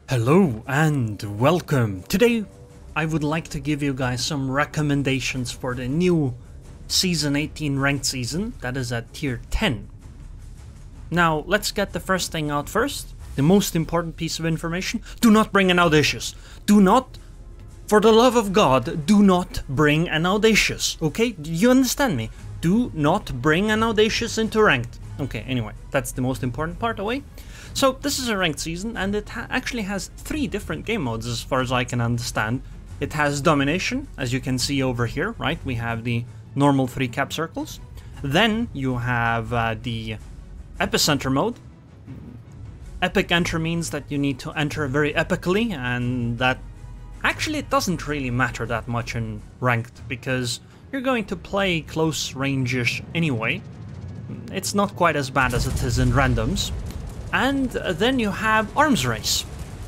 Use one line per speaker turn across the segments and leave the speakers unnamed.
Hello and welcome. Today I would like to give you guys some recommendations for the new Season 18 ranked season that is at tier 10. Now let's get the first thing out first. The most important piece of information: do not bring an Audacious. Do not, for the love of God, do not bring an Audacious, okay? Do you understand me? Do not bring an Audacious into ranked. Okay, anyway, that's the most important part away. So this is a ranked season, and it actually has 3 different game modes as far as I can understand. It has domination, as you can see over here, right? We have the normal 3 cap circles. Then you have the epicenter mode. Epic enter means that you need to enter very epically, and that actually it doesn't really matter that much in ranked, because you're going to play close range-ish anyway. It's not quite as bad as it is in randoms. And then you have arms race.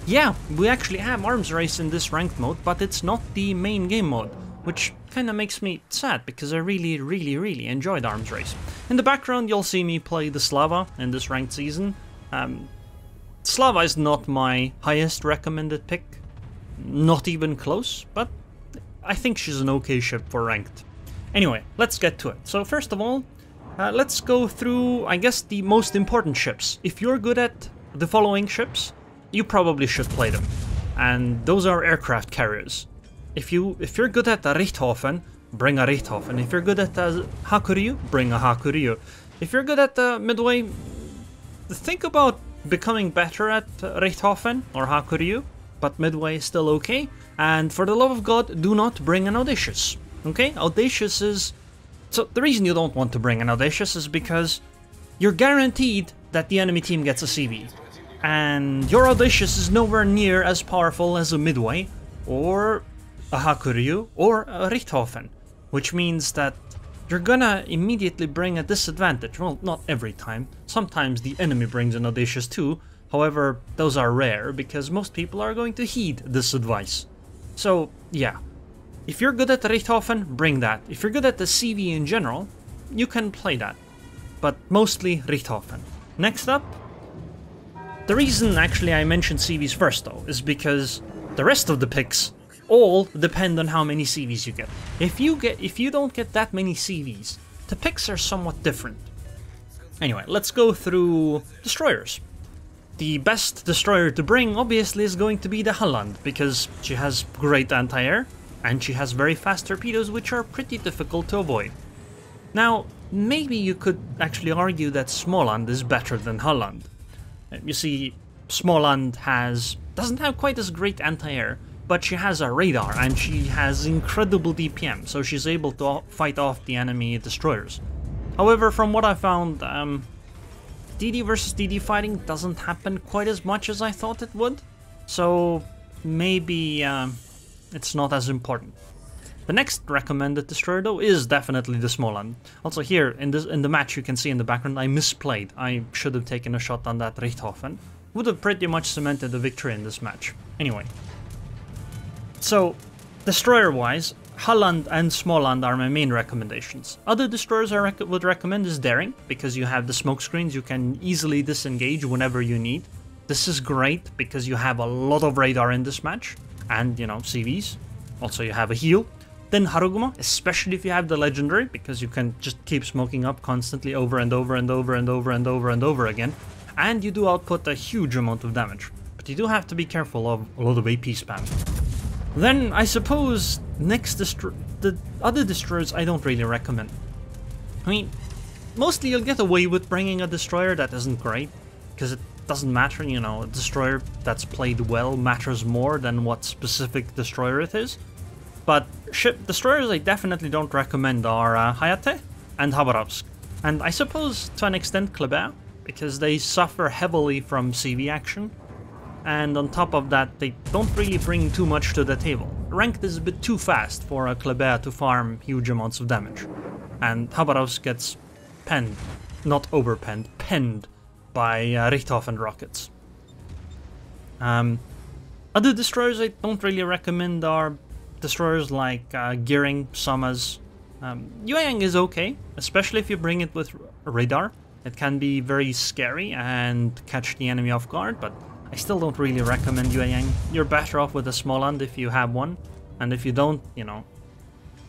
Yeah, we actually have arms race in this ranked mode, but it's not the main game mode, which kind of makes me sad because I really enjoyed arms race. In the background you'll see me play the Slava in this ranked season. Slava is not my highest recommended pick, not even close, but I think she's an okay ship for ranked. Anyway, let's get to it. So first of all, let's go through, I guess, the most important ships. If you're good at the following ships, you probably should play them. And those are aircraft carriers. If you're good at a Richthofen, bring a Richthofen. If you're good at a Hakuryu, bring a Hakuryu. If you're good at the Midway, think about becoming better at Richthofen or Hakuryu, but Midway is still okay. And for the love of God, do not bring an Audacious. Okay? Audacious is... So the reason you don't want to bring an Audacious is because you're guaranteed that the enemy team gets a CV. And your Audacious is nowhere near as powerful as a Midway, or a Hakuryu, or a Richthofen. Which means that you're gonna immediately bring a disadvantage. Well, not every time. Sometimes the enemy brings an Audacious too. However, those are rare, because most people are going to heed this advice. So, yeah. If you're good at the Richthofen, bring that. If you're good at the CV in general, you can play that. But mostly Richthofen. Next up, the reason actually I mentioned CVs first though, is because the rest of the picks all depend on how many CVs you get. If you don't get that many CVs, the picks are somewhat different. Anyway, let's go through destroyers. The best destroyer to bring obviously is going to be the Holland, because she has great anti-air, and she has very fast torpedoes, which are pretty difficult to avoid. Now, maybe you could actually argue that Småland is better than Holland. You see, Småland doesn't have quite as great anti-air, but she has a radar, and she has incredible DPM, so she's able to fight off the enemy destroyers. However, from what I found, DD versus DD fighting doesn't happen quite as much as I thought it would, so maybe it's not as important. The next recommended destroyer though is definitely the Småland. Also here in the match you can see in the background I misplayed. I should have taken a shot on that Richthofen. Would have pretty much cemented the victory in this match. Anyway. So, destroyer wise, Holland and Småland are my main recommendations. Other destroyers I would recommend is Daring, because you have the smoke screens, you can easily disengage whenever you need. This is great because you have a lot of radar in this match. And, you know, CVs. Also, you have a heal. Then Haruguma, especially if you have the legendary, because you can just keep smoking up constantly over and over and over and over and over and over again. And you do output a huge amount of damage. But you do have to be careful of a lot of AP spam. Then, I suppose, the other destroyers I don't really recommend. I mean, mostly you'll get away with bringing a destroyer that isn't great, because it doesn't matter, you know, a destroyer that's played well matters more than what specific destroyer it is. But ship destroyers I definitely don't recommend are Hayate and Khabarovsk. And I suppose to an extent Kleber, because they suffer heavily from CV action. And on top of that, they don't really bring too much to the table. Ranked is a bit too fast for a Kleber to farm huge amounts of damage. And Khabarovsk gets penned, not overpenned, penned by Richthofen rockets. Other destroyers I don't really recommend are destroyers like Gearing, Samas. Yueyang is okay, especially if you bring it with radar. It can be very scary and catch the enemy off guard, but I still don't really recommend Yueyang. You're better off with a Smoland if you have one, and if you don't, you know,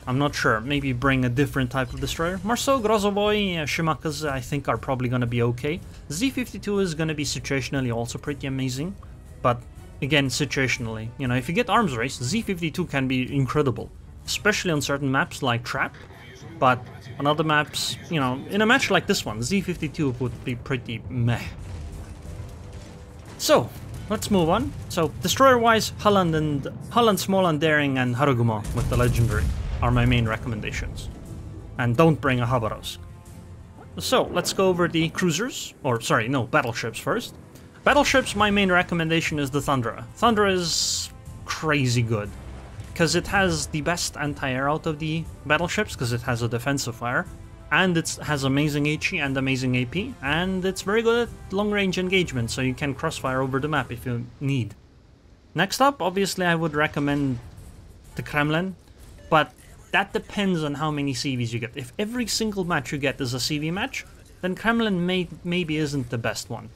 I'm not sure. Maybe bring a different type of destroyer. Marceau, Grozovoy, Shimakas I think are probably going to be okay. Z52 is going to be situationally also pretty amazing, but again, situationally. You know, if you get arms race, Z52 can be incredible, especially on certain maps like Trap, but on other maps, you know, in a match like this one, Z52 would be pretty meh. So, let's move on. So, destroyer-wise, Holland, Smoland, Daring, and Harugumo with the legendary are my main recommendations. And don't bring a Khabarovsk. So, let's go over the cruisers, or sorry, no, battleships first. Battleships, my main recommendation is the Thundra. Thundra is crazy good, because it has the best anti-air out of the battleships, because it has a defensive fire, and it has amazing HE and amazing AP, and it's very good at long-range engagement, so you can crossfire over the map if you need. Next up, obviously I would recommend the Kremlin, but that depends on how many CVs you get. If every single match you get is a CV match, then Kremlin maybe isn't the best one.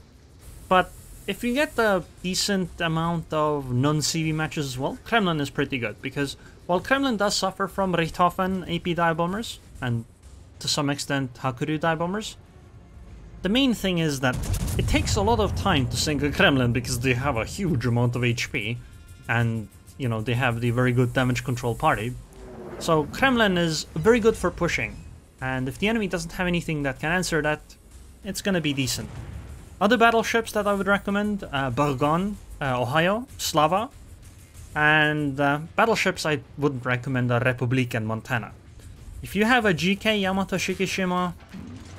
But if you get a decent amount of non-CV matches as well, Kremlin is pretty good, because while Kremlin does suffer from Richthofen AP dive bombers, and to some extent Hakuryu dive bombers, the main thing is that it takes a lot of time to sink a Kremlin because they have a huge amount of HP, and you know, they have the very good damage control party. So Kremlin is very good for pushing, and if the enemy doesn't have anything that can answer that, it's gonna be decent. Other battleships that I would recommend, Burgon, Ohio, Slava, and battleships I wouldn't recommend are Republic and Montana. If you have a GK Yamato Shikishima,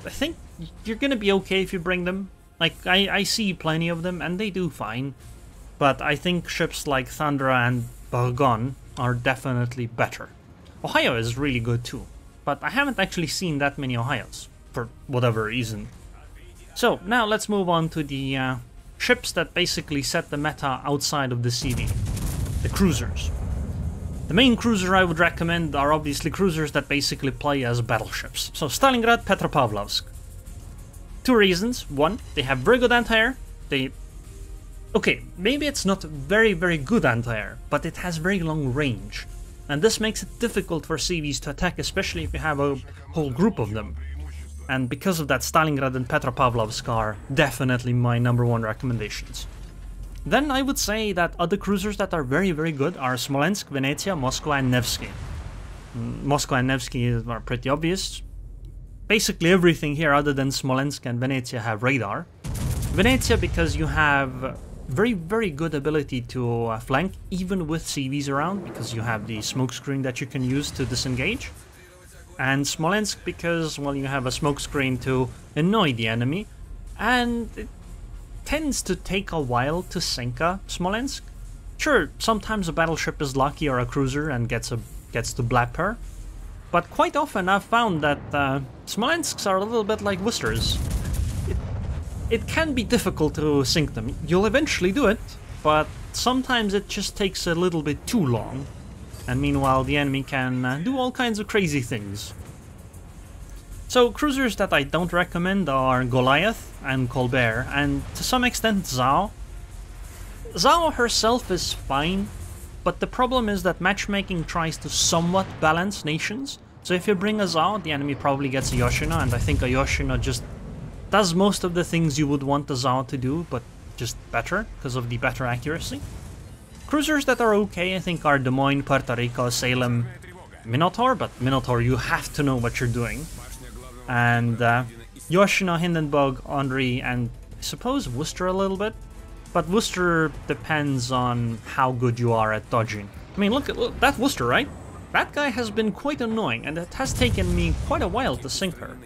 I think you're gonna be okay if you bring them. Like, I see plenty of them, and they do fine, but I think ships like Thundra and Burgon are definitely better. Ohio is really good too, but I haven't actually seen that many Ohios, for whatever reason. So, now let's move on to the ships that basically set the meta outside of the CV, the cruisers. The main cruiser I would recommend are obviously cruisers that basically play as battleships. So, Stalingrad, Petropavlovsk. Two reasons. One, they have very good anti-air. Okay, maybe it's not very good anti-air, but it has very long range. And this makes it difficult for CVs to attack, especially if you have a whole group of them. And because of that, Stalingrad and Petropavlovsk are definitely my #1 recommendations. Then I would say that other cruisers that are very good are Smolensk, Venezia, Moscow, and Nevsky. Moscow and Nevsky are pretty obvious. Basically everything here other than Smolensk and Venezia have radar. Venezia because you have very good ability to flank even with CVs around, because you have the smokescreen that you can use to disengage. And Smolensk because, well, you have a smokescreen to annoy the enemy, and it tends to take a while to sink a Smolensk. Sure, sometimes a battleship is lucky or a cruiser and gets to blap her, but quite often I've found that Smolensks are a little bit like Worcesters. It can be difficult to sink them. You'll eventually do it, but sometimes it just takes a little bit too long. And meanwhile, the enemy can do all kinds of crazy things. So, cruisers that I don't recommend are Goliath and Colbert, and to some extent Zhao. Zhao herself is fine, but the problem is that matchmaking tries to somewhat balance nations. So if you bring a Zhao, the enemy probably gets a Yoshino, and I think a Yoshino just does most of the things you would want a Zhao to do, but just better, because of the better accuracy. Cruisers that are okay, I think, are Des Moines, Puerto Rico, Salem, Minotaur, but Minotaur, you have to know what you're doing. And Yoshino, Hindenburg, Henri, and I suppose Worcester a little bit. But Worcester depends on how good you are at dodging. I mean, look at that Worcester, right? That guy has been quite annoying, and it has taken me quite a while to sink her.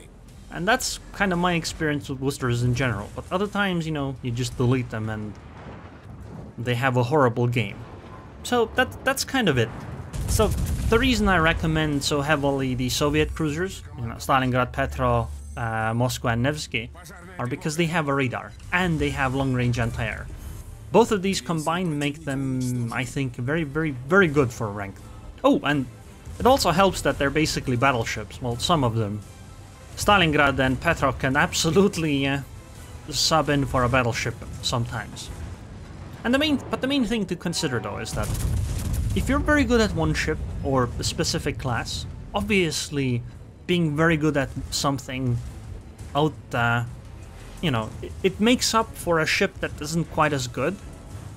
And that's kind of my experience with Worcesters in general. But other times, you know, you just delete them and they have a horrible game. So that's kind of it. So the reason I recommend so heavily the Soviet cruisers, you know, Stalingrad, Petro, Moscow and Nevsky, are because they have a radar and they have long-range anti-air. Both of these combined make them, I think, very good for ranked. Oh, and it also helps that they're basically battleships. Well, some of them. Stalingrad and Petro can absolutely sub in for a battleship sometimes. And the main thing to consider though is that if you're very good at one ship or a specific class, obviously being very good at something out, you know, it makes up for a ship that isn't quite as good,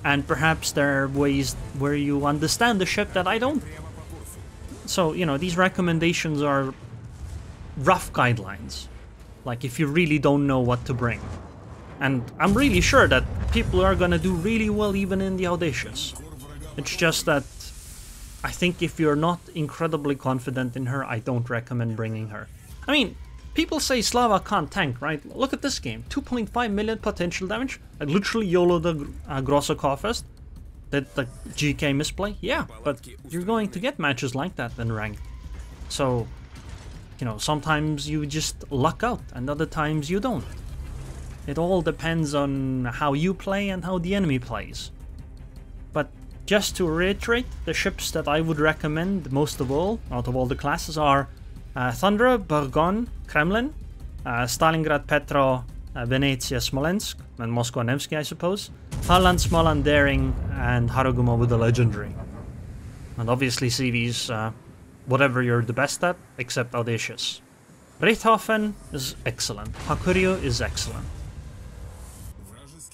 and perhaps there are ways where you understand the ship that I don't. So, you know, these recommendations are rough guidelines, like if you really don't know what to bring. And I'm really sure that people are gonna do really well even in the Audacious. It's just that I think if you're not incredibly confident in her, I don't recommend bringing her. I mean, people say Slava can't tank, right? Look at this game, 2.5 million potential damage. I literally YOLO the Grosso Fest. Did the GK misplay? Yeah, but you're going to get matches like that in ranked. So, you know, sometimes you just luck out and other times you don't. It all depends on how you play and how the enemy plays. But just to reiterate, the ships that I would recommend most of all, out of all the classes, are Thundra, Burgon, Kremlin, Stalingrad, Petro, Venezia, Smolensk, and Moscow, Nevsky, I suppose, Halland, Smoland, Daring, and Haruguma with the Legendary. And obviously CVs, whatever you're the best at, except Audacious. Richthofen is excellent, Hakurio is excellent.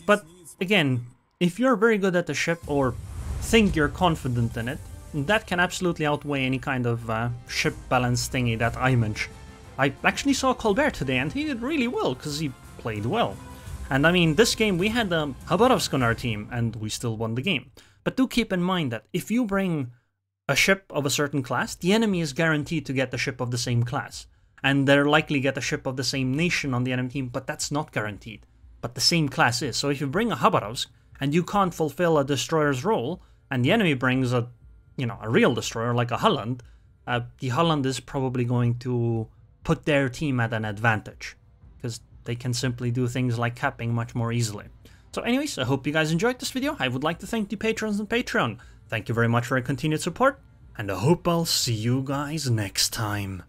But again, if you're very good at the ship or think you're confident in it, that can absolutely outweigh any kind of ship balance thingy that I mentioned. I actually saw Colbert today and he did really well because he played well. And I mean, this game we had Khabarovsk on our team and we still won the game. But do keep in mind that if you bring a ship of a certain class, the enemy is guaranteed to get a ship of the same class. And they're likely get a ship of the same nation on the enemy team, but that's not guaranteed. But the same class is. So if you bring a Khabarovsk and you can't fulfill a destroyer's role, and the enemy brings a, you know, a real destroyer like a Holland, the Holland is probably going to put their team at an advantage because they can simply do things like capping much more easily. So anyways, I hope you guys enjoyed this video. I would like to thank the patrons on Patreon. Thank you very much for your continued support, and I hope I'll see you guys next time.